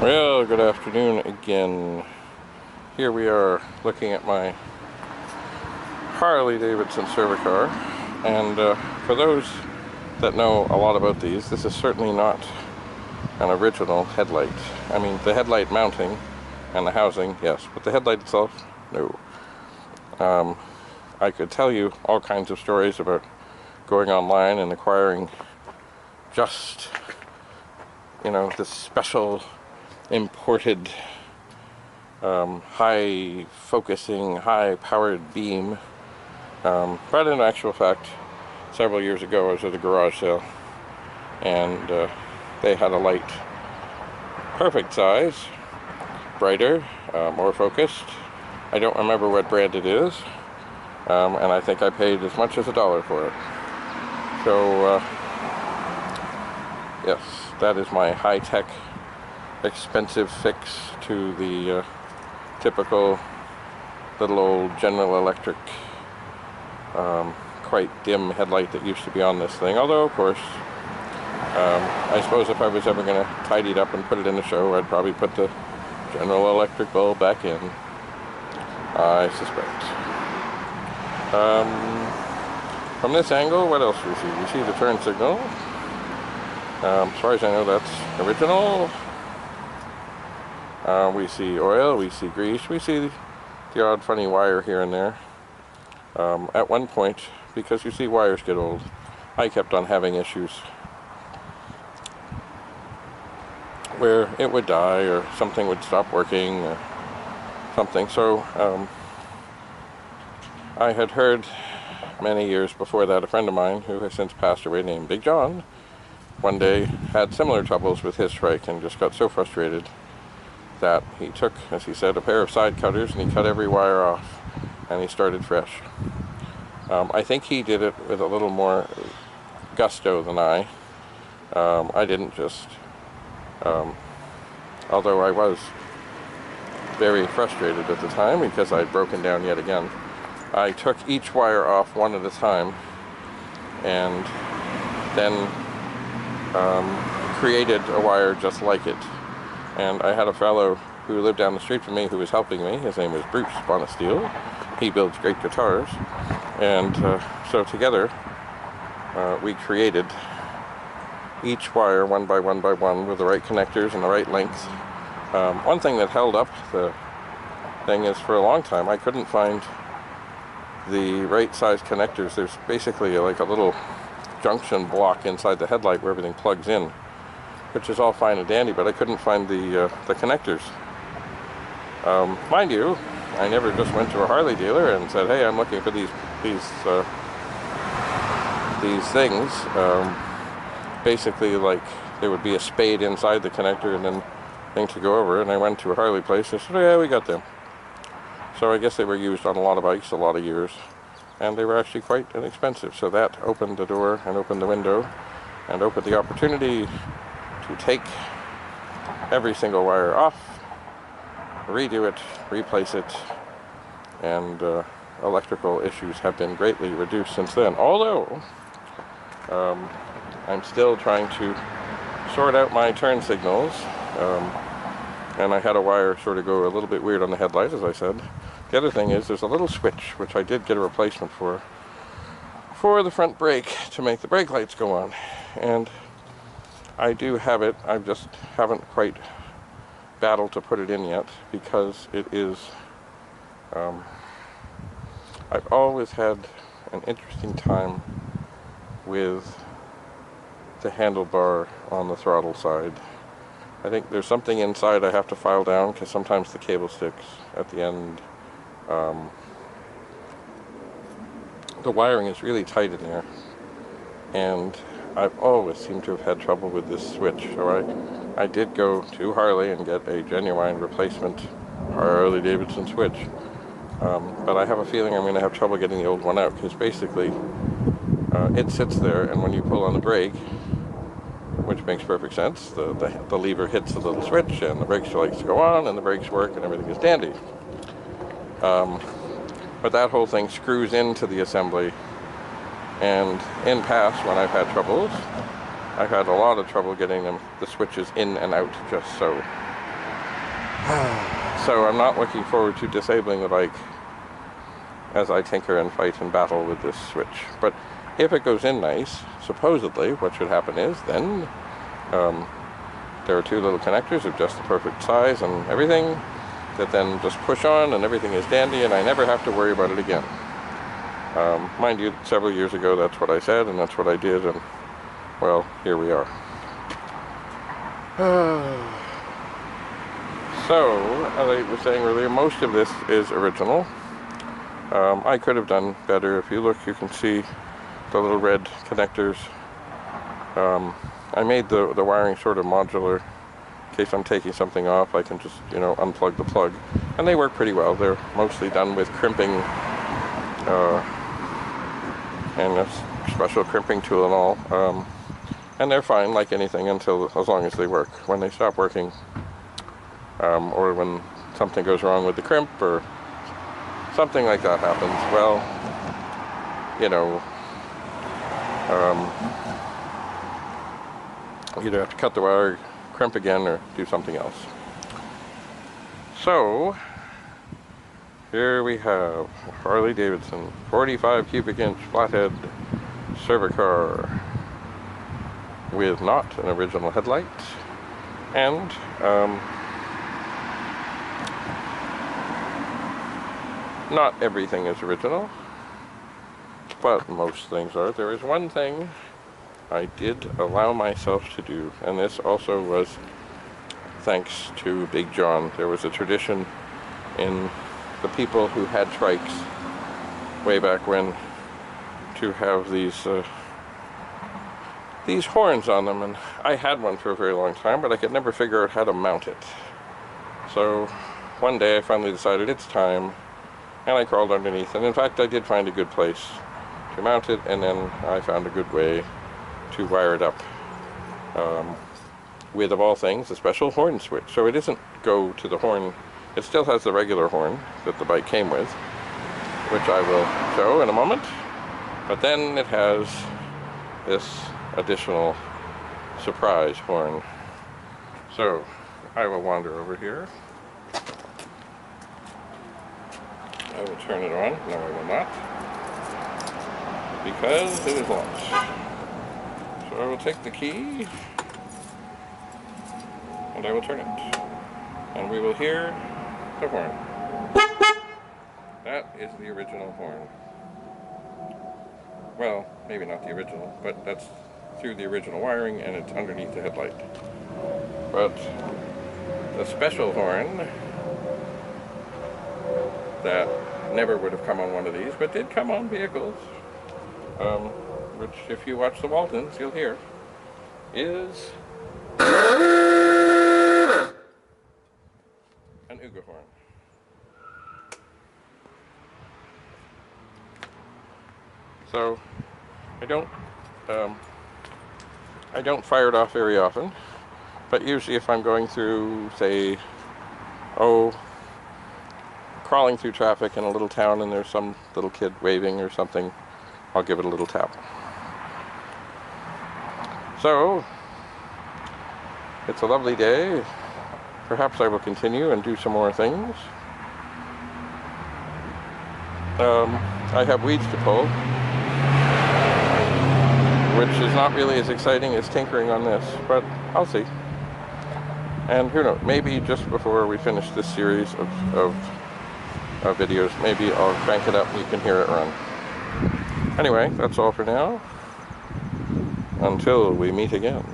Well, good afternoon again. Here we are looking at my Harley-Davidson servi-car, and for those that know a lot about these, this is certainly not an original headlight. I mean, the headlight mounting and the housing, yes, but the headlight itself, no. I could tell you all kinds of stories about going online and acquiring just, this special imported high focusing, high powered beam. But in actual fact, several years ago I was at a garage sale and they had a light perfect size, brighter, more focused. I don't remember what brand it is, and I think I paid as much as $1 for it. So yes, that is my high-tech expensive fix to the typical little old General Electric quite dim headlight that used to be on this thing. Although, of course, I suppose if I was ever going to tidy it up and put it in the show, I'd probably put the General Electric bulb back in, I suspect. From this angle, what else do we see? We see the turn signal. As far as I know, that's original. We see oil, we see grease, we see the odd funny wire here and there. At one point, because you see wires get old, I kept on having issues where it would die or something would stop working or something. So I had heard many years before that a friend of mine who has since passed away named Big John one day had similar troubles with his trike and just got so frustrated that he took, as he said, a pair of side cutters and he cut every wire off and he started fresh. I think he did it with a little more gusto than I. I didn't just, although I was very frustrated at the time because I'd broken down yet again. I took each wire off one at a time and then created a wire just like it. And I had a fellow who lived down the street from me who was helping me. His name was Bruce Bonesteel. He builds great guitars. And so together we created each wire one by one by one with the right connectors and the right length. One thing that held up the thing is for a long time I couldn't find the right size connectors. There's basically like a little junction block inside the headlight where everything plugs in, which is all fine and dandy, but I couldn't find the connectors. Mind you, I never just went to a Harley dealer and said, hey, I'm looking for these things. Basically, like, there would be a spade inside the connector and then thing to go over, and I went to a Harley place and said, yeah, we got them. So I guess they were used on a lot of bikes a lot of years, and they were actually quite inexpensive. So that opened the door and opened the window and opened the opportunity to take every single wire off, redo it, replace it, and electrical issues have been greatly reduced since then. Although I'm still trying to sort out my turn signals, and I had a wire sort of go a little bit weird on the headlight, as I said. The other thing is there's a little switch, which I did get a replacement for the front brake to make the brake lights go on. And I do have it, I just haven't quite battled to put it in yet because it is, I've always had an interesting time with the handlebar on the throttle side. I think there's something inside I have to file down because sometimes the cable sticks at the end. The wiring is really tight in there, and I've always seemed to have had trouble with this switch. So I did go to Harley and get a genuine replacement Harley-Davidson switch. But I have a feeling I'm going to have trouble getting the old one out because basically it sits there, and when you pull on the brake, which makes perfect sense, the lever hits the little switch and the brakes lights go on and the brakes work and everything is dandy. But that whole thing screws into the assembly, and in past when I've had troubles, I've had a lot of trouble getting the switches in and out just so. So I'm not looking forward to disabling the bike as I tinker and fight and battle with this switch. But if it goes in nice, supposedly what should happen is then there are two little connectors of just the perfect size and everything that then just push on and everything is dandy and I never have to worry about it again. Mind you, several years ago that's what I said and that's what I did, and well, here we are. So, as I was saying earlier, most of this is original. I could have done better. If you look, you can see the little red connectors. I made the wiring sort of modular. In case I'm taking something off, I can just, unplug the plug. And they work pretty well. They're mostly done with crimping and a special crimping tool and all. And they're fine like anything as long as they work. When they stop working, or when something goes wrong with the crimp or something like that happens, well, either have to cut the wire, crimp again, or do something else. So, here we have Harley-Davidson 45 cubic inch flathead servi-car with not an original headlight, and not everything is original, but most things are. There is one thing I did allow myself to do, and this also was thanks to Big John. There was a tradition in the people who had trikes way back when to have these horns on them, and I had one for a very long time, but I could never figure out how to mount it. So one day I finally decided it's time, and I crawled underneath, and in fact I did find a good place to mount it, and then I found a good way to wire it up with, of all things, a special horn switch. So it doesn't go to the horn, it still has the regular horn that the bike came with, which I will show in a moment, but then it has this additional surprise horn. So I will wander over here. I will turn it on. No, I will not, because it is locked. So I will take the key and I will turn it, and we will hear the horn. That is the original horn. Well, maybe not the original, but that's through the original wiring and it's underneath the headlight. But the special horn that never would have come on one of these, but did come on vehicles, which if you watch the Waltons you'll hear, is an Uga horn. So I don't fire it off very often, but usually if I'm going through, say, crawling through traffic in a little town and there's some little kid waving or something, I'll give it a little tap. So, it's a lovely day. Perhaps I will continue and do some more things. I have weeds to pull, which is not really as exciting as tinkering on this, but I'll see. And who knows, maybe just before we finish this series of videos, maybe I'll crank it up and you can hear it run. Anyway, that's all for now. Until we meet again.